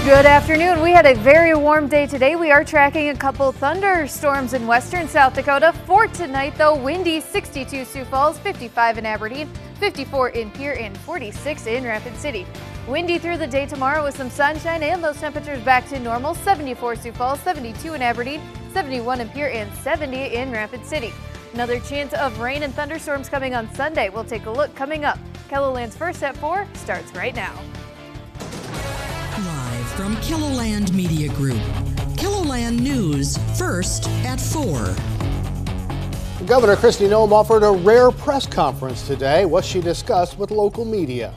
Good afternoon. We had a very warm day today. We are tracking a couple thunderstorms in western South Dakota. For tonight, though, windy 62 Sioux Falls, 55 in Aberdeen, 54 in Pierre, and 46 in Rapid City. Windy through the day tomorrow with some sunshine and those temperatures back to normal. 74 Sioux Falls, 72 in Aberdeen, 71 in Pierre, and 70 in Rapid City. Another chance of rain and thunderstorms coming on Sunday. We'll take a look coming up. KELOLAND's First at 4 starts right now. Live from KELOLAND Media Group. KELOLAND News, First at 4. Governor Noem offered a rare press conference today. What she discussed with local media.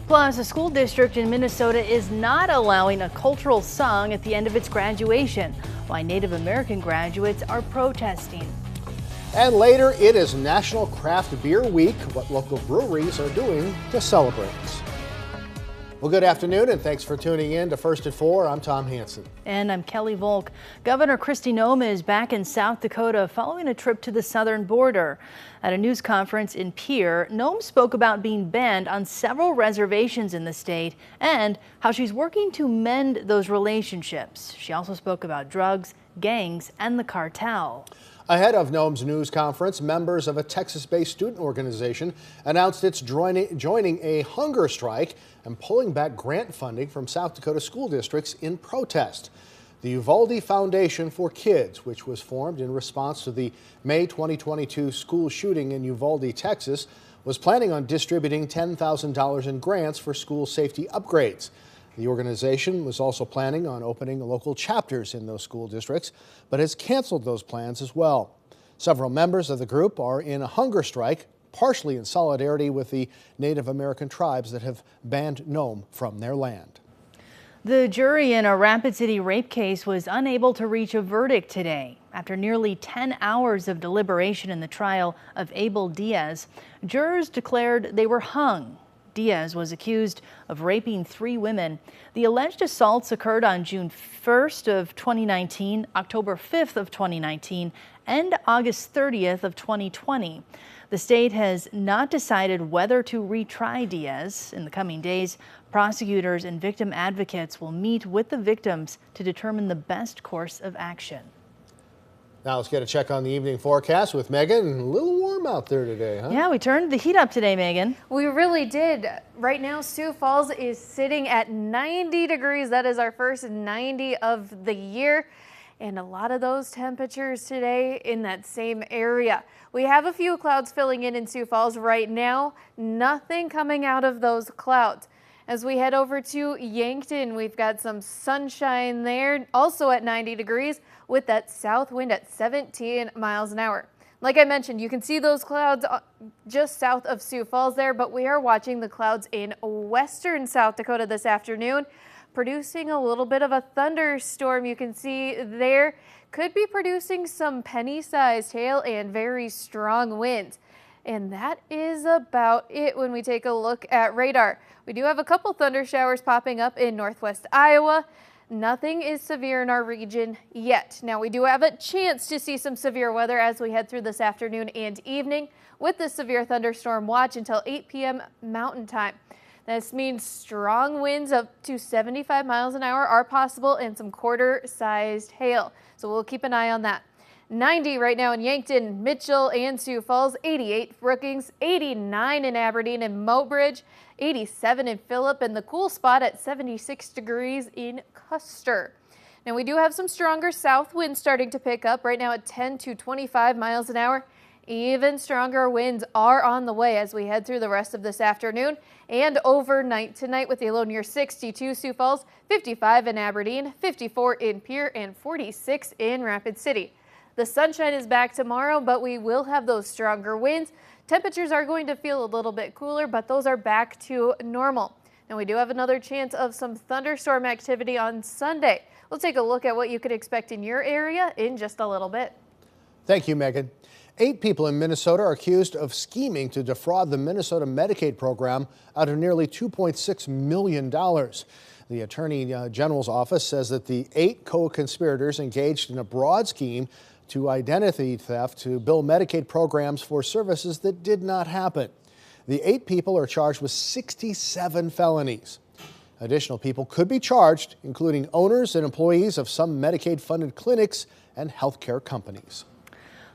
Plus, a school district in Minnesota is not allowing a cultural song at the end of its graduation, why Native American graduates are protesting. And later, it is National Craft Beer Week, what local breweries are doing to celebrate. Well, good afternoon, and thanks for tuning in to First at 4. I'm Tom Hansen. And I'm Kelly Volk. Governor Noem is back in South Dakota following a trip to the southern border. At a news conference in Pierre, Noem spoke about being banned on several reservations in the state and how she's working to mend those relationships. She also spoke about drugs, gangs, and the cartel. Ahead of Noem's news conference, members of a Texas-based student organization announced it's joining a hunger strike and pulling back grant funding from South Dakota school districts in protest. The Uvalde Foundation for Kids, which was formed in response to the May 2022 school shooting in Uvalde, Texas, was planning on distributing $10,000 in grants for school safety upgrades. The organization was also planning on opening local chapters in those school districts, but has canceled those plans as well. Several members of the group are in a hunger strike, partially in solidarity with the Native American tribes that have banned Noem from their land. The jury in a Rapid City rape case was unable to reach a verdict today. After nearly 10 hours of deliberation in the trial of Abel Diaz, jurors declared they were hung. Diaz was accused of raping 3 women. The alleged assaults occurred on June 1st of 2019, October 5th of 2019, and August 30th of 2020. The state has not decided whether to retry Diaz. In the coming days, prosecutors and victim advocates will meet with the victims to determine the best course of action. Now let's get a check on the evening forecast with Megan. A little warm out there today, huh? Yeah, we turned the heat up today, Megan. We really did. Right now, Sioux Falls is sitting at 90 degrees. That is our first 90 of the year. And a lot of those temperatures today in that same area. We have a few clouds filling in Sioux Falls right now. Nothing coming out of those clouds. As we head over to Yankton, we've got some sunshine there, also at 90 degrees with that south wind at 17 miles an hour. Like I mentioned, you can see those clouds just south of Sioux Falls there, but we are watching the clouds in western South Dakota this afternoon, producing a little bit of a thunderstorm. You can see there could be producing some penny-sized hail and very strong winds. And that is about it when we take a look at radar. We do have a couple thunder showers popping up in northwest Iowa. Nothing is severe in our region yet. Now, we do have a chance to see some severe weather as we head through this afternoon and evening with the severe thunderstorm watch until 8 p.m. Mountain Time. This means strong winds up to 75 miles an hour are possible and some quarter-sized hail. So we'll keep an eye on that. 90 right now in Yankton, Mitchell, and Sioux Falls, 88 Brookings, 89 in Aberdeen and Mobridge, 87 in Phillip, and the cool spot at 76 degrees in Custer. Now we do have some stronger south winds starting to pick up right now at 10 to 25 miles an hour. Even stronger winds are on the way as we head through the rest of this afternoon and overnight tonight with a low near 62 Sioux Falls, 55 in Aberdeen, 54 in Pierre, and 46 in Rapid City. The sunshine is back tomorrow, but we will have those stronger winds. Temperatures are going to feel a little bit cooler, but those are back to normal. Now we do have another chance of some thunderstorm activity on Sunday. We'll take a look at what you could expect in your area in just a little bit. Thank you, Megan. 8 people in Minnesota are accused of scheming to defraud the Minnesota Medicaid program out of nearly $2.6 million. The Attorney General's office says that the 8 co-conspirators engaged in a broad scheme to identity theft to bill Medicaid programs for services that did not happen. The 8 people are charged with 67 felonies. Additional people could be charged, including owners and employees of some Medicaid-funded clinics and healthcare companies.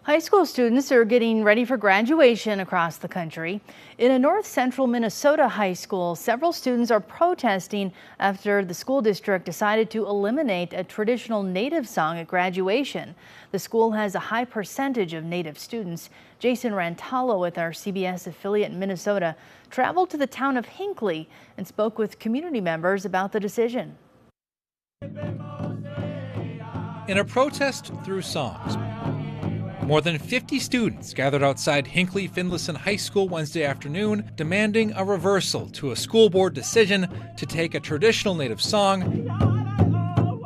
High school students are getting ready for graduation across the country. In a north central Minnesota high school, several students are protesting after the school district decided to eliminate a traditional Native song at graduation. The school has a high percentage of Native students. Jason Rantalo with our CBS affiliate in Minnesota traveled to the town of Hinckley and spoke with community members about the decision. In a protest through songs, more than 50 students gathered outside Hinckley Finlayson High School Wednesday afternoon, demanding a reversal to a school board decision to take a traditional Native song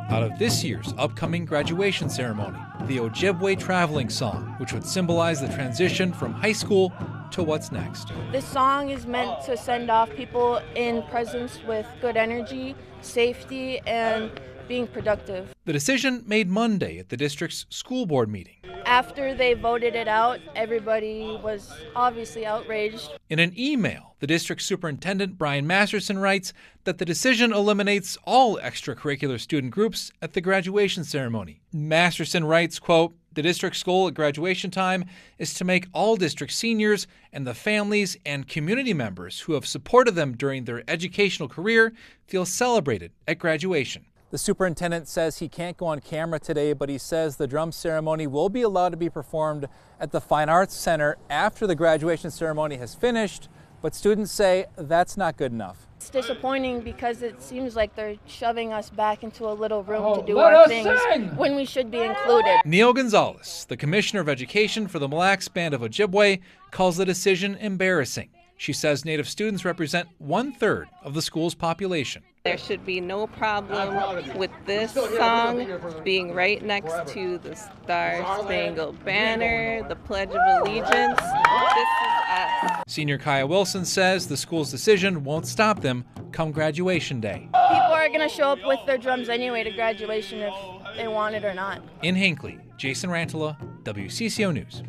out of this year's upcoming graduation ceremony, the Ojibwe Traveling Song, which would symbolize the transition from high school to what's next. This song is meant to send off people in presence with good energy, safety, and being productive. The decision made Monday at the district's school board meeting. After they voted it out, everybody was obviously outraged. In an email, the district superintendent, Brian Masterson, writes that the decision eliminates all extracurricular student groups at the graduation ceremony. Masterson writes, quote, "The district's goal at graduation time is to make all district seniors and the families and community members who have supported them during their educational career feel celebrated at graduation." The superintendent says he can't go on camera today, but he says the drum ceremony will be allowed to be performed at the Fine Arts Center after the graduation ceremony has finished, but students say that's not good enough. It's disappointing because it seems like they're shoving us back into a little room to do our things when we should be included. Neil Gonzalez, the commissioner of education for the Mille Lacs Band of Ojibwe, calls the decision embarrassing. She says Native students represent 1/3 of the school's population. There should be no problem with this song being right next to the Star-Spangled Banner, the Pledge of Allegiance. This is us. Senior Kaya Wilson says the school's decision won't stop them come graduation day. People are going to show up with their drums anyway to graduation if they want it or not. In Hinckley, Jason Rantala, WCCO News.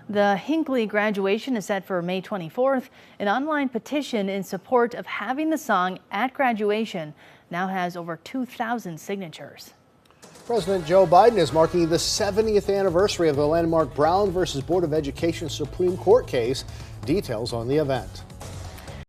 The Hinckley graduation is set for May 24th. An online petition in support of having the song at graduation now has over 2,000 signatures. President Joe Biden is marking the 70th anniversary of the landmark Brown versus Board of Education Supreme Court case. Details on the event.